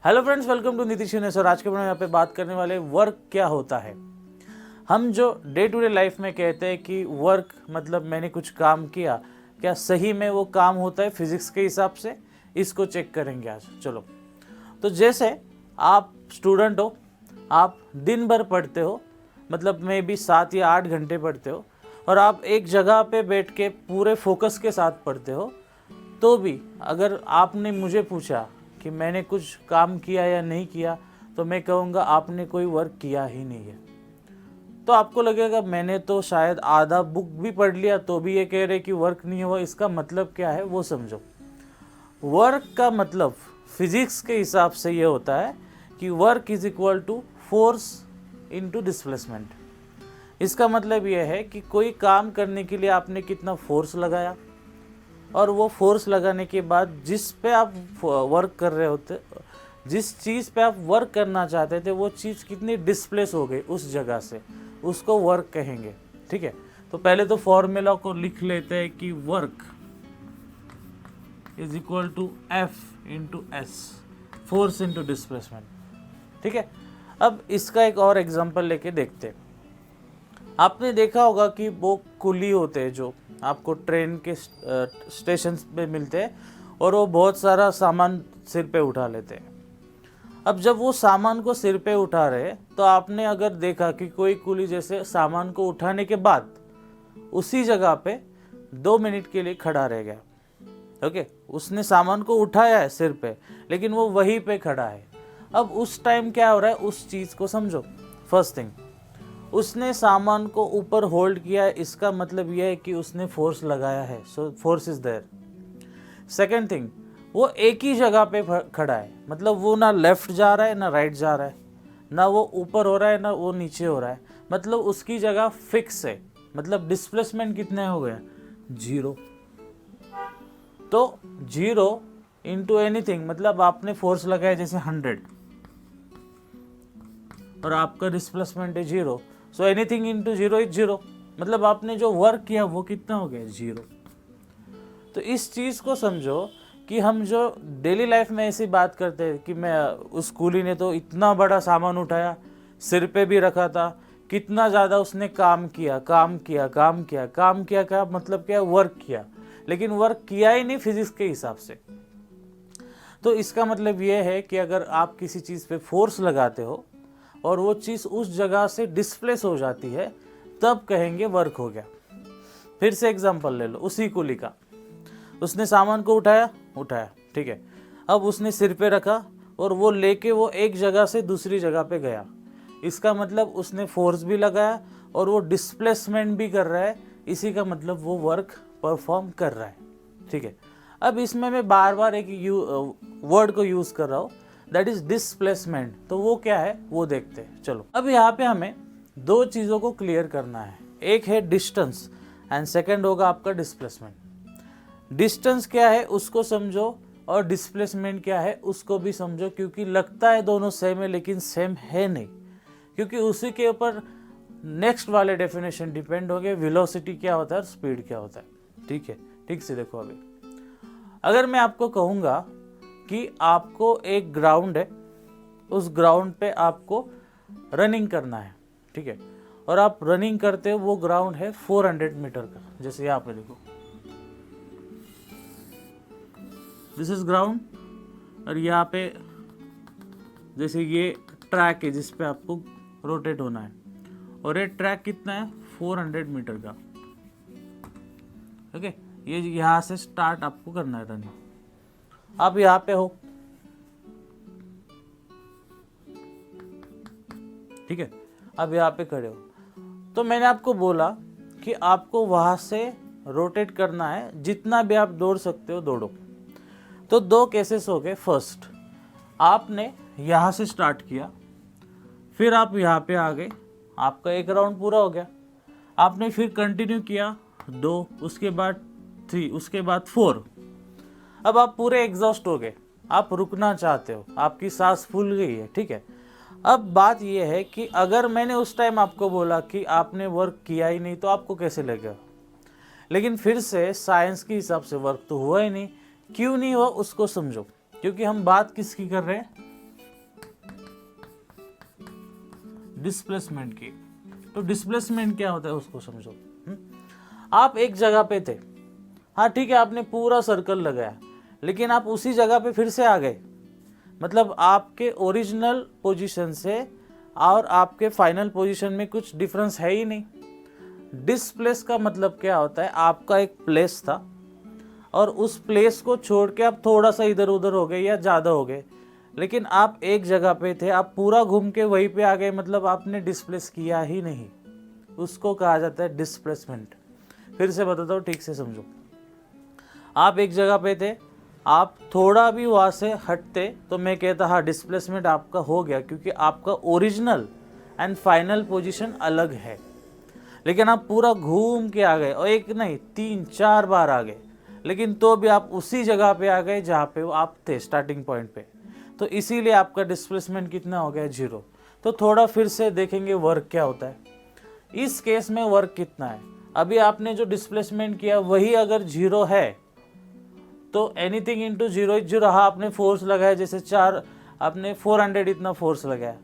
Hello friends, welcome to Nitish universe. और आज के यहाँ पे बात करने वाले वर्क क्या होता है। हम जो डे टू डे लाइफ में कहते हैं कि वर्क मतलब मैंने कुछ काम किया, क्या सही में वो काम होता है फिजिक्स के हिसाब से, इसको चेक करेंगे आज। चलो, तो जैसे आप स्टूडेंट हो, आप दिन भर पढ़ते हो, मतलब मे बी 7 या 8 घंटे पढ़ते हो, और आप एक जगह पे बैठ के पूरे फोकस के साथ पढ़ते हो, तो भी अगर आपने मुझे पूछा कि मैंने कुछ काम किया या नहीं किया, तो मैं कहूँगा आपने कोई वर्क किया ही नहीं है। तो आपको लगेगा मैंने तो शायद आधा बुक भी पढ़ लिया तो भी ये कह रहे कि वर्क नहीं हुआ। इसका मतलब क्या है वो समझो। वर्क का मतलब फिजिक्स के हिसाब से ये होता है कि work is equal to force into displacement. इसका मतलब ये है कि कोई काम करने के लिए आपने कितना फोर्स लगाया, और वो फोर्स लगाने के बाद जिस पे आप वर्क कर रहे होते, जिस चीज़ पे आप वर्क करना चाहते थे, वो चीज़ कितनी डिस्प्लेस हो गई उस जगह से, उसको वर्क कहेंगे। ठीक है, तो पहले तो फॉर्मूला को लिख लेते हैं कि work is equal to F into S, force into displacement. ठीक है, अब इसका एक और एग्जांपल लेके देखते हैं। आपने देखा होगा कि वो कुली होते हैं जो आपको ट्रेन के स्टेशन पे मिलते हैं, और वो बहुत सारा सामान सिर पे उठा लेते हैं। अब जब वो सामान को सिर पे उठा रहे, तो आपने अगर देखा कि कोई कुली जैसे सामान को उठाने के बाद उसी जगह पे 2 मिनट के लिए खड़ा रह गया। ओके, उसने सामान को उठाया है सिर पे, लेकिन वो वहीं पे खड़ा है। अब उस टाइम क्या हो रहा है, उस चीज़ को समझो। फर्स्ट थिंग, उसने सामान को ऊपर होल्ड किया है, इसका मतलब यह है कि उसने फोर्स लगाया है, so force is there. Second thing, वो एक ही जगह पे खड़ा है, मतलब वो ना लेफ्ट जा रहा है ना राइट जा रहा है, ना वो ऊपर हो रहा है ना वो नीचे हो रहा है, मतलब उसकी जगह फिक्स है। मतलब डिस्प्लेसमेंट कितने हो गए, 0। तो 0 इंटू एनीथिंग, मतलब आपने फोर्स लगाया जैसे 100 और आपका डिस्प्लेसमेंट है 0, सो एनीथिंग इंटू 0 इज 0। मतलब आपने जो वर्क किया वो कितना हो गया, 0। तो इस चीज़ को समझो कि हम जो डेली लाइफ में ऐसी बात करते हैं कि मैं उस कूली ने तो इतना बड़ा सामान उठाया, सिर पे भी रखा था, कितना ज़्यादा उसने काम किया, काम किया, काम किया, काम किया, का मतलब क्या, वर्क किया, लेकिन वर्क किया ही नहीं फिजिक्स के हिसाब से। तो इसका मतलब ये है कि अगर आप किसी चीज़ पे फोर्स लगाते हो और वो चीज़ उस जगह से डिस्प्लेस हो जाती है, तब कहेंगे वर्क हो गया। फिर से एग्जांपल ले लो उसी कुली का। उसने सामान को उठाया, ठीक है, अब उसने सिर पे रखा और वो लेके वो एक जगह से दूसरी जगह पे गया। इसका मतलब उसने फोर्स भी लगाया और वो डिस्प्लेसमेंट भी कर रहा है। इसी का मतलब वो वर्क परफॉर्म कर रहा है। ठीक है, अब इसमें मैं बार बार एक वर्ड को यूज़ कर रहा हूँ, दैट इज डिस्प्लेसमेंट। तो वो क्या है वो देखते हैं। चलो, अब यहाँ पे हमें 2 चीज़ों को क्लियर करना है। एक है डिस्टेंस एंड सेकंड होगा आपका डिस्प्लेसमेंट। डिस्टेंस क्या है उसको समझो, और डिस्प्लेसमेंट क्या है उसको भी समझो, क्योंकि लगता है दोनों सेम है लेकिन सेम है नहीं, क्योंकि उसी के ऊपर नेक्स्ट वाले डेफिनेशन डिपेंड हो गए, वेलोसिटी क्या होता है और स्पीड क्या होता है। ठीक है, ठीक से देखो। अभी अगर मैं आपको कहूँगा कि आपको एक ग्राउंड है, उस ग्राउंड पे आपको रनिंग करना है, ठीक है, और आप रनिंग करते हो, वो ग्राउंड है 400 मीटर का। जैसे यहाँ पे देखो, दिस इज ग्राउंड, और यहाँ पे जैसे ये ट्रैक है जिस पे आपको रोटेट होना है, और ये ट्रैक कितना है, 400 मीटर का। ओके, ये यहाँ से स्टार्ट आपको करना है रनिंग। आप यहाँ पे हो, ठीक है, अब यहाँ पे खड़े हो, तो मैंने आपको बोला कि आपको वहाँ से रोटेट करना है, जितना भी आप दौड़ सकते हो दौड़ो। तो 2 केसेस हो गए। फर्स्ट, आपने यहाँ से स्टार्ट किया, फिर आप यहाँ पे आ गए, आपका एक राउंड पूरा हो गया। आपने फिर कंटिन्यू किया 2, उसके बाद 3, उसके बाद 4। अब आप पूरे एग्जॉस्ट हो गए, आप रुकना चाहते हो, आपकी सांस फूल गई है। ठीक है, अब बात यह है कि अगर मैंने उस टाइम आपको बोला कि आपने वर्क किया ही नहीं, तो आपको कैसे लगेगा। लेकिन फिर से साइंस के हिसाब से वर्क तो हुआ ही नहीं। क्यों नहीं हुआ उसको समझो, क्योंकि हम बात किसकी कर रहे हैं, डिस्प्लेसमेंट की। तो डिस्प्लेसमेंट क्या होता है उसको समझो। आप एक जगह पे थे, हाँ ठीक है, आपने पूरा सर्कल लगाया, लेकिन आप उसी जगह पे फिर से आ गए, मतलब आपके ओरिजिनल पोजीशन से और आपके फाइनल पोजीशन में कुछ डिफरेंस है ही नहीं। डिस्प्लेस का मतलब क्या होता है, आपका एक प्लेस था और उस प्लेस को छोड़ के आप थोड़ा सा इधर उधर हो गए या ज़्यादा हो गए, लेकिन आप एक जगह पे थे, आप पूरा घूम के वहीं पे आ गए, मतलब आपने डिस्प्लेस किया ही नहीं, उसको कहा जाता है डिस्प्लेसमेंट। फिर से बताता हूँ, ठीक से समझो। आप एक जगह पे थे, आप थोड़ा भी वहाँ से हटते तो मैं कहता हाँ डिस्प्लेसमेंट आपका हो गया, क्योंकि आपका ओरिजिनल एंड फाइनल पोजीशन अलग है। लेकिन आप पूरा घूम के आ गए, और एक नहीं 3-4 बार आ गए, लेकिन तो भी आप उसी जगह पे आ गए जहाँ पे आप थे स्टार्टिंग पॉइंट पे, तो इसीलिए आपका डिस्प्लेसमेंट कितना हो गया, 0। तो थोड़ा फिर से देखेंगे वर्क क्या होता है। इस केस में वर्क कितना है, अभी आपने जो डिस्प्लेसमेंट किया वही अगर 0 है तो एनीथिंग इंटू 0 इज 0। हाँ आपने फोर्स लगाया, जैसे 4 आपने 400 इतना फोर्स लगाया,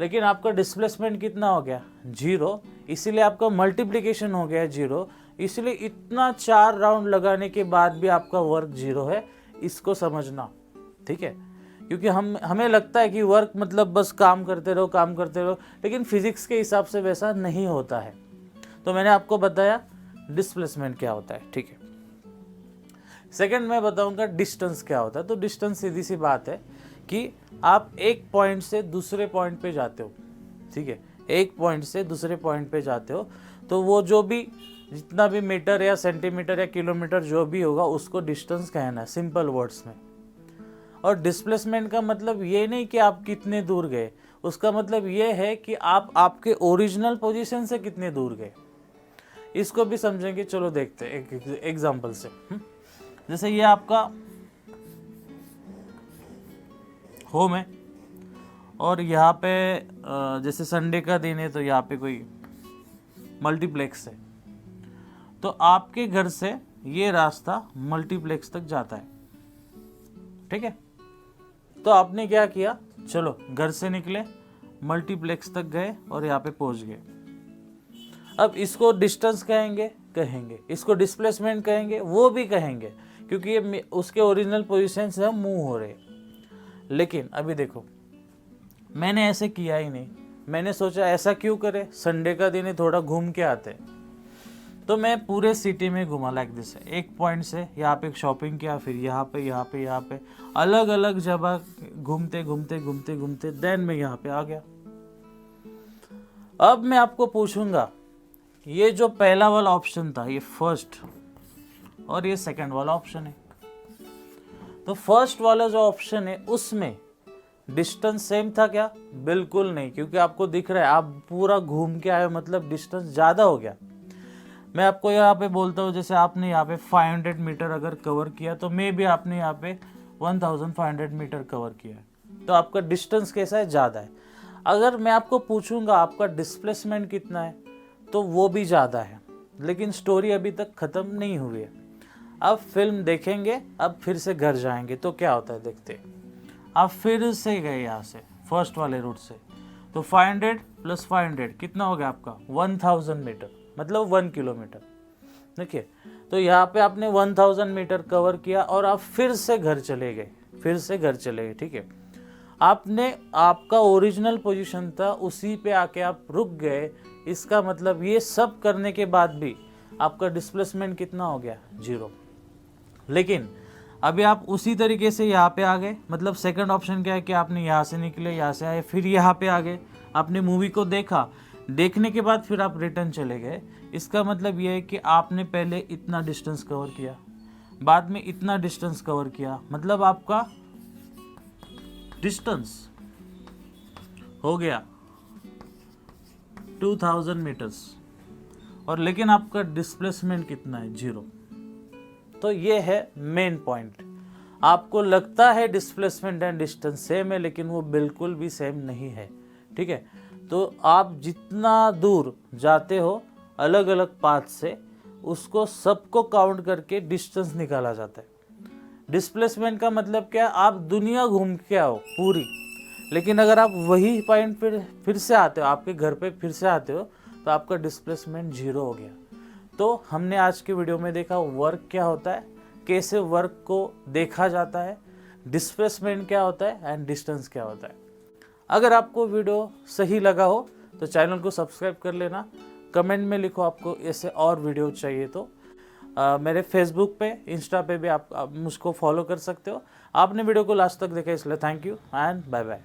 लेकिन आपका डिस्प्लेसमेंट कितना हो गया, 0, इसीलिए आपका मल्टीप्लिकेशन हो गया 0, इसलिए इतना 4 राउंड लगाने के बाद भी आपका वर्क 0 है, इसको समझना, ठीक है। क्योंकि हमें लगता है कि वर्क मतलब बस काम करते रहो, लेकिन फिजिक्स के हिसाब से वैसा नहीं होता है। तो मैंने आपको बताया डिस्प्लेसमेंट क्या होता है, ठीक है। सेकंड मैं बताऊंगा डिस्टेंस क्या होता है। तो डिस्टेंस सीधी सी बात है कि आप एक पॉइंट से दूसरे पॉइंट पे जाते हो, ठीक है, एक पॉइंट से दूसरे पॉइंट पे जाते हो, तो वो जो भी जितना भी मीटर या सेंटीमीटर या किलोमीटर जो भी होगा उसको डिस्टेंस कहना है, सिंपल वर्ड्स में। और डिस्प्लेसमेंट का मतलब ये नहीं कि आप कितने दूर गए, उसका मतलब ये है कि आप आपके ओरिजिनल पोजीशन से कितने दूर गए। इसको भी समझेंगे, चलो देखते हैं एक एग्जांपल से। जैसे ये आपका होम है और यहाँ पे जैसे संडे का दिन है तो यहाँ पे कोई मल्टीप्लेक्स है, तो आपके घर से ये रास्ता मल्टीप्लेक्स तक जाता है, ठीक है। तो आपने क्या किया, चलो घर से निकले, मल्टीप्लेक्स तक गए और यहाँ पे पहुँच गए। अब इसको डिस्टेंस कहेंगे, इसको डिस्प्लेसमेंट कहेंगे, वो भी कहेंगे, क्योंकि ये उसके ओरिजिनल पोजीशन से हम मूव हो रहे। लेकिन अभी देखो, मैंने ऐसे किया ही नहीं, मैंने सोचा ऐसा क्यों करे, संडे का दिन है थोड़ा घूम के आते। तो मैं पूरे सिटी में घुमा लाइक दिस, एक पॉइंट से यहाँ पे शॉपिंग किया, फिर यहाँ पे अलग अलग जगह घूमते देन मैं यहाँ पे आ गया। अब मैं आपको पूछूंगा, ये जो पहला वाला ऑप्शन था ये फर्स्ट, और ये सेकंड वाला ऑप्शन है, तो फर्स्ट वाला जो ऑप्शन है उसमें डिस्टेंस सेम था क्या, बिल्कुल नहीं, क्योंकि आपको दिख रहा है आप पूरा घूम के आए, मतलब डिस्टेंस ज़्यादा हो गया। मैं आपको यहाँ पे बोलता हूँ, जैसे आपने यहाँ पे 500 मीटर अगर कवर किया, तो मे भी आपने यहाँ पे 1500 मीटर कवर किया है, तो आपका डिस्टेंस कैसा है, ज़्यादा है। अगर मैं आपको पूछूंगा आपका डिस्प्लेसमेंट कितना है, तो वो भी ज़्यादा है, लेकिन स्टोरी अभी तक ख़त्म नहीं हुई है। अब फिल्म देखेंगे, अब फिर से घर जाएंगे तो क्या होता है देखते। आप फिर से गए यहाँ से फर्स्ट वाले रूट से, तो 500 + 500 कितना हो गया आपका 1000 मीटर, मतलब 1 किलोमीटर। देखिए, तो यहाँ पे आपने 1000 मीटर कवर किया और आप फिर से घर चले गए, ठीक है। आपने आपका ओरिजिनल पोजीशन था उसी पे आके आप रुक गए, इसका मतलब ये सब करने के बाद भी आपका डिस्प्लेसमेंट कितना हो गया, 0। लेकिन अभी आप उसी तरीके से यहाँ पे आ गए, मतलब सेकंड ऑप्शन क्या है कि आपने यहाँ से निकले, यहाँ से आए, फिर यहाँ पे आ गए, आपने मूवी को देखा, देखने के बाद फिर आप रिटर्न चले गए। इसका मतलब ये है कि आपने पहले इतना डिस्टेंस कवर किया, बाद में इतना डिस्टेंस कवर किया, मतलब आपका डिस्टेंस हो गया 2000 मीटर्स, और लेकिन आपका डिस्प्लेसमेंट कितना है, 0। तो ये है मेन पॉइंट। आपको लगता है डिस्प्लेसमेंट एंड डिस्टेंस सेम है, लेकिन वो बिल्कुल भी सेम नहीं है, ठीक है। तो आप जितना दूर जाते हो अलग अलग पाथ से, उसको सबको काउंट करके डिस्टेंस निकाला जाता है। डिस्प्लेसमेंट का मतलब क्या, आप दुनिया घूम के आओ पूरी, लेकिन अगर आप वही पॉइंट पर फिर से आते हो, आपके घर पे फिर से आते हो, तो आपका डिस्प्लेसमेंट 0 हो गया। तो हमने आज के वीडियो में देखा वर्क क्या होता है, कैसे वर्क को देखा जाता है, डिस्प्लेसमेंट क्या होता है एंड डिस्टेंस क्या होता है। अगर आपको वीडियो सही लगा हो तो चैनल को सब्सक्राइब कर लेना। कमेंट में लिखो आपको ऐसे और वीडियो चाहिए तो। मेरे फेसबुक पे, इंस्टा पे भी आप मुझको फॉलो कर सकते हो। आपने वीडियो को लास्ट तक देखा इसलिए thank you and bye bye.